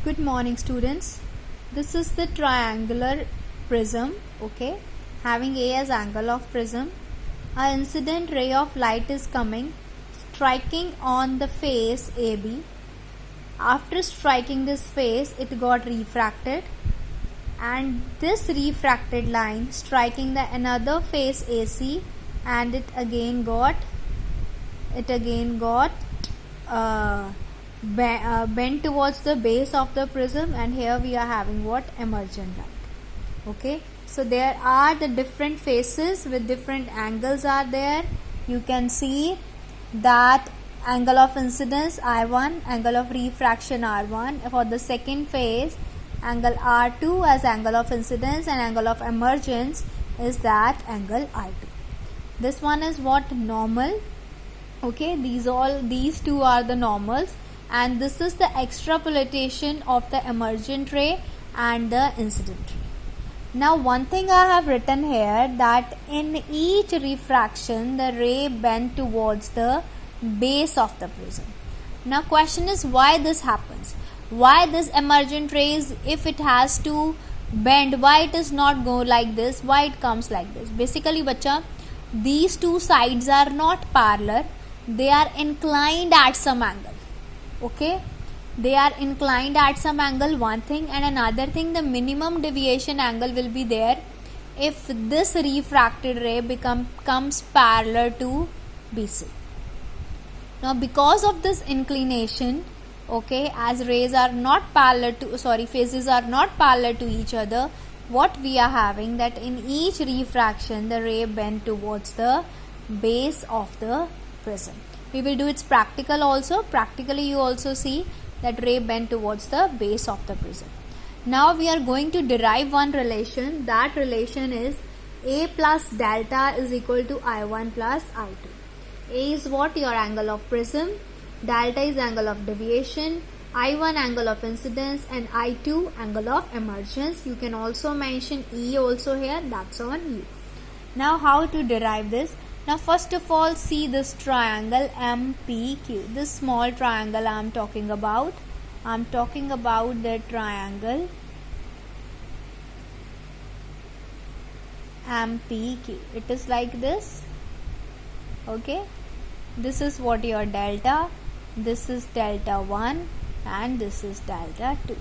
Good morning, students. This is the triangular prism, okay, having A as angle of prism. An incident ray of light is coming, striking on the face AB. After striking this face, it got refracted, and this refracted line striking the another face AC, and it again got bent towards the base of the prism, and here we are having what? Emergent light. Okay, so there are the different faces with different angles are there. You can see that angle of incidence I1, angle of refraction R1. For the second phase, angle R2 as angle of incidence, and angle of emergence is that angle I2. This one is what? Normal. Okay, these two are the normals, and this is the extrapolation of the emergent ray and the incident ray. Now one thing I have written here, that in each refraction the ray bent towards the base of the prism. Now question is, why this happens? Why this emergent rays, if it has to bend, why it is not go like this? Why it comes like this? Basically bacha, these two sides are not parallel, they are inclined at some angle. Okay, they are inclined at some angle, one thing, and another thing, the minimum deviation angle will be there if this refracted ray comes parallel to BC. Now because of this inclination, okay, as rays are not parallel to, phases are not parallel to each other, what we are having, that in each refraction the ray bend towards the base of the prism. We will do its practical also. Practically you also see that ray bend towards the base of the prism. Now we are going to derive one relation. That relation is A plus delta is equal to I1 plus I2. A is what? Your angle of prism. Delta is angle of deviation. I1 angle of incidence, and I2 angle of emergence. You can also mention E also here. That's on you. Now how to derive this? Now first of all, see this triangle MPQ. This small triangle I am talking about. I am talking about the triangle MPQ. It is like this. Okay. This is what your delta. This is delta 1 and this is delta 2.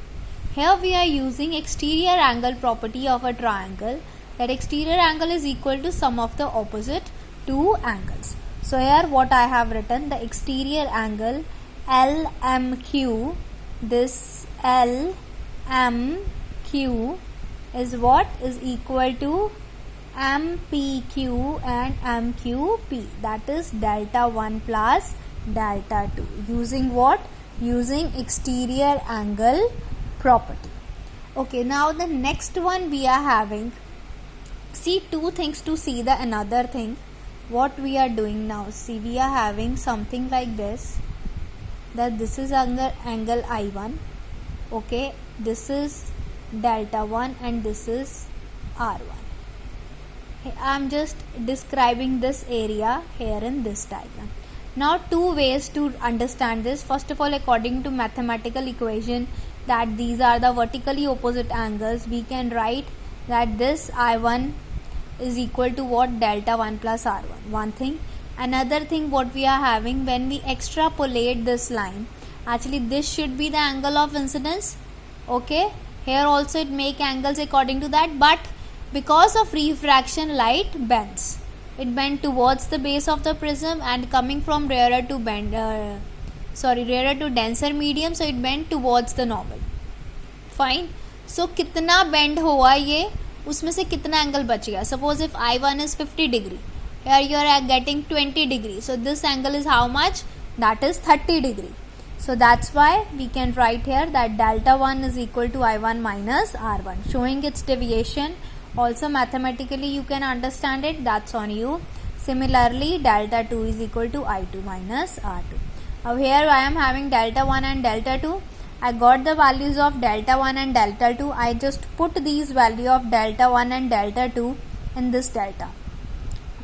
Here we are using exterior angle property of a triangle. That exterior angle is equal to sum of the opposite two angles. So here what I have written, the exterior angle LMQ, this LMQ is what? Is equal to MPQ and MQP, that is delta 1 plus delta 2. Using what? Using exterior angle property. Okay, now the next one we are having, see two things to see the another thing. What we are doing now, see, we are having something like this, that this is angle I1, okay, this is delta 1 and this is R1. I am just describing this area here in this diagram. Now two ways to understand this. First of all, according to mathematical equation, that these are the vertically opposite angles, we can write that this I1 is equal to what? Delta 1 plus R1. One thing. Another thing what we are having, when we extrapolate this line, actually this should be the angle of incidence. Okay. Here also it make angles according to that, but because of refraction, light bends. It bends towards the base of the prism, and coming from rarer to denser medium, so it bends towards the normal. Fine. So कितना bend हुआ ये, उसमें से कितना angle बच गया? Suppose if I1 is 50 degree, here you are getting 20 degree, so this angle is how much? That is 30 degree. So that's why we can write here that delta 1 is equal to I1 minus R1, showing its deviation. Also mathematically you can understand it, that's on you. Similarly, delta 2 is equal to I2 minus R2. Now here I am having delta 1 and delta 2. I got the values of delta 1 and delta 2. I just put these value of delta 1 and delta 2 in this delta.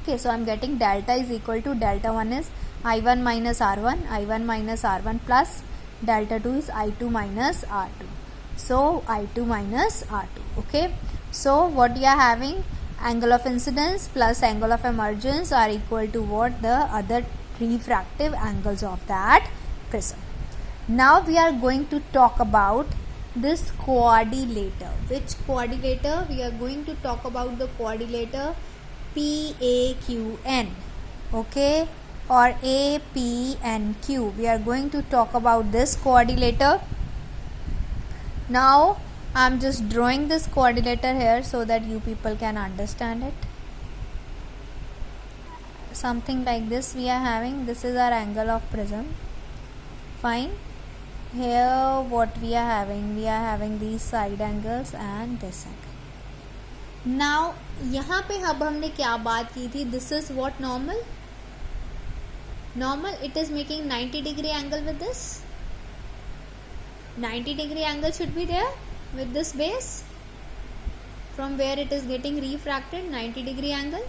Okay, so I am getting delta is equal to delta 1 is I1 minus R1 plus delta 2 is I2 minus R2. So I2 minus R2. Okay. So what you are having? Angle of incidence plus angle of emergence are equal to what? The other refractive angles of that prism. Now we are going to talk about this coordinator. Which coordinator? We are going to talk about the coordinator PAQN. Okay, or APNQ. We are going to talk about this coordinator. Now I am just drawing this coordinator here so that you people can understand it. Something like this we are having. This is our angle of prism. Fine. Here what we are having? We are having these side angles and this angle. Now यहाँ पे अब हमने क्या बात की थी? This is what normal? Normal, it is making 90 degree angle with this. 90 degree angle should be there with this base from where it is getting refracted. 90 degree angle.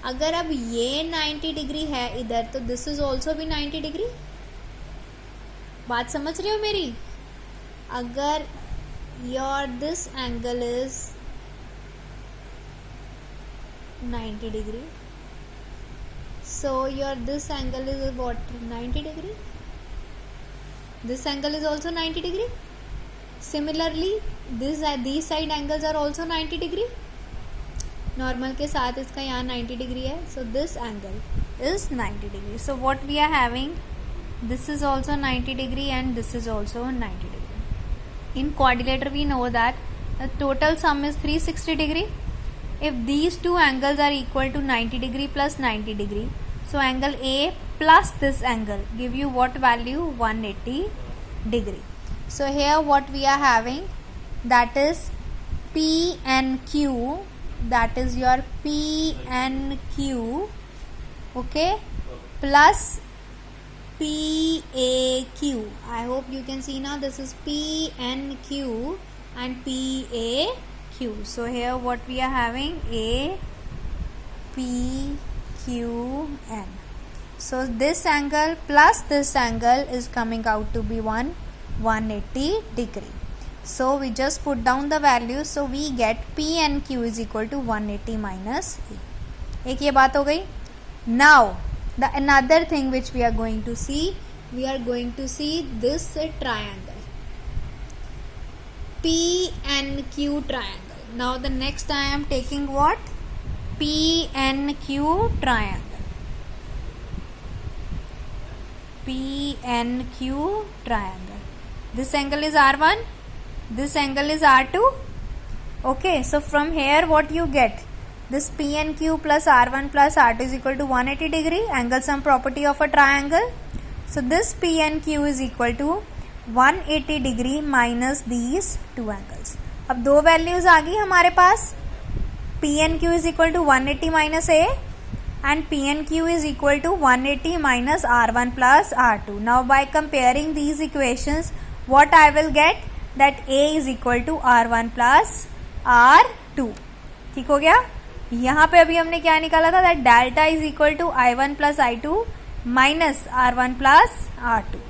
अगर अब ये 90 डिग्री है इधर, तो दिस इज ऑल्सो भी 90 degree. बात समझ रहे हो मेरी? अगर your this angle is 90 degree, so your this angle is what? 90 degree. This angle is also 90 degree. Similarly, these side angles are also 90 degree. Normal के साथ इसका यहाँ 90 degree है. So this angle is 90 degree. So what we are having? This is also 90 degree and this is also 90 degree. In quadrilateral we know that the total sum is 360 degree. If these two angles are equal to 90 degree plus 90 degree, so angle A plus this angle give you what value? 180 degree. So here what we are having, that is PNQ, that is your PNQ, okay, plus PAQ. I hope you can see now, this is PNQ and PAQ. So here what we are having? A, P, Q, N. So this angle plus this angle is coming out to be 180 degree. So we just put down the values. So we get P and Q is equal to 180 minus A. एक ये बात हो गई. Now the another thing which we are going to see this triangle, P and Q triangle. Now the next I am taking what? PNQ triangle. PNQ triangle. This angle is R1. This angle is R2. Okay, so from here what you get? This PNQ plus R1 plus R2 is equal to 180 degree. Angle sum property of a triangle. So this PNQ is equal to 180 degree minus these two angles. अब दो values आ गई हमारे पास. PNQ is equal to 180 minus A and PNQ is equal to 180 minus R1 plus R2. Now by comparing these equations, what I will get? That A is equal to R1 plus R2. ठीक हो गया. यहाँ पे अभी हमने क्या निकाला था? That delta is equal to I1 plus I2 minus R1 plus R2.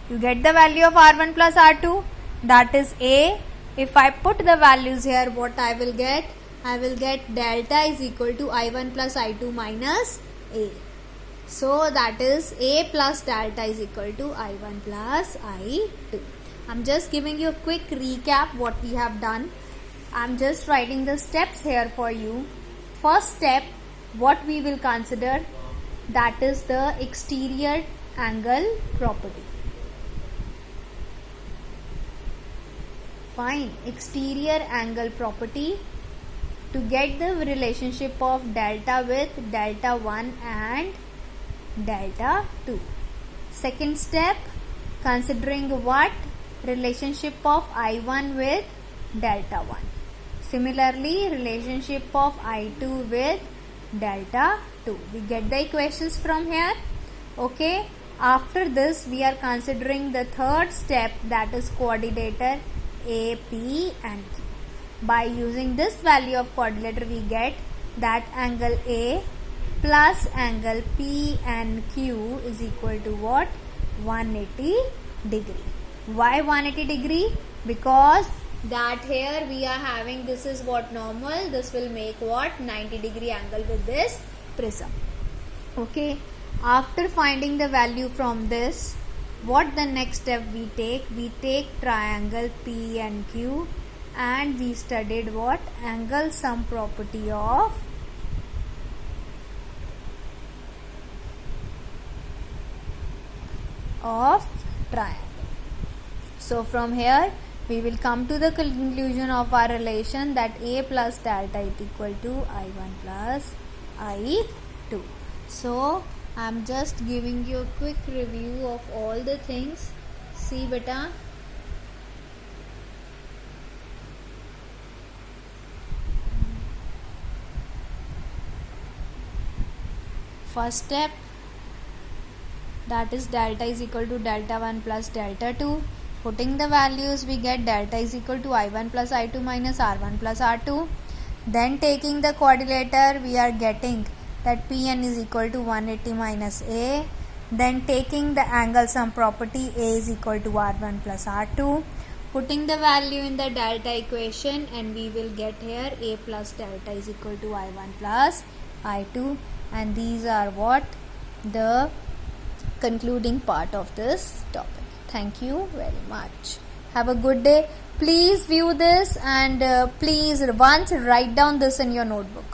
You get the value of R1 plus R2, that is A. If I put the values here, what I will get? I will get delta is equal to I1 plus I2 minus A. So that is A plus delta is equal to I1 plus I2. I'm just giving you a quick recap what we have done. I'm just writing the steps here for you. First step, what we will consider, that is the exterior angle property. Fine, exterior angle property to get the relationship of delta with delta 1 and delta 2. Second step, considering what? Relationship of I1 with delta 1. Similarly, relationship of I2 with delta 2. We get the equations from here. Okay. After this, we are considering the third step, that is coordinator A, P and Q. By using this value of coordinator, we get that angle A plus angle P and Q is equal to what? 180 degree. Why 180 degree? Because that here we are having, this is what normal, this will make what 90 degree angle with this prism. Okay, after finding the value from this, what the next step we take? We take triangle P and Q, and we studied what? Angle sum property of triangle. So from here we will come to the conclusion of our relation that A plus delta is equal to I1 plus I2. So I am just giving you a quick review of all the things. See beta, first step, that is delta is equal to delta 1 plus delta 2. Putting the values, we get delta is equal to I1 plus I2 minus R1 plus R2. Then taking the quadrilateral, we are getting that Pn is equal to 180 minus A. Then taking the angle sum property, A is equal to R1 plus R2. Putting the value in the delta equation, and we will get here A plus delta is equal to I1 plus I2. And these are what? The concluding part of this topic. Thank you very much. Have a good day. Please view this and please once write down this in your notebook.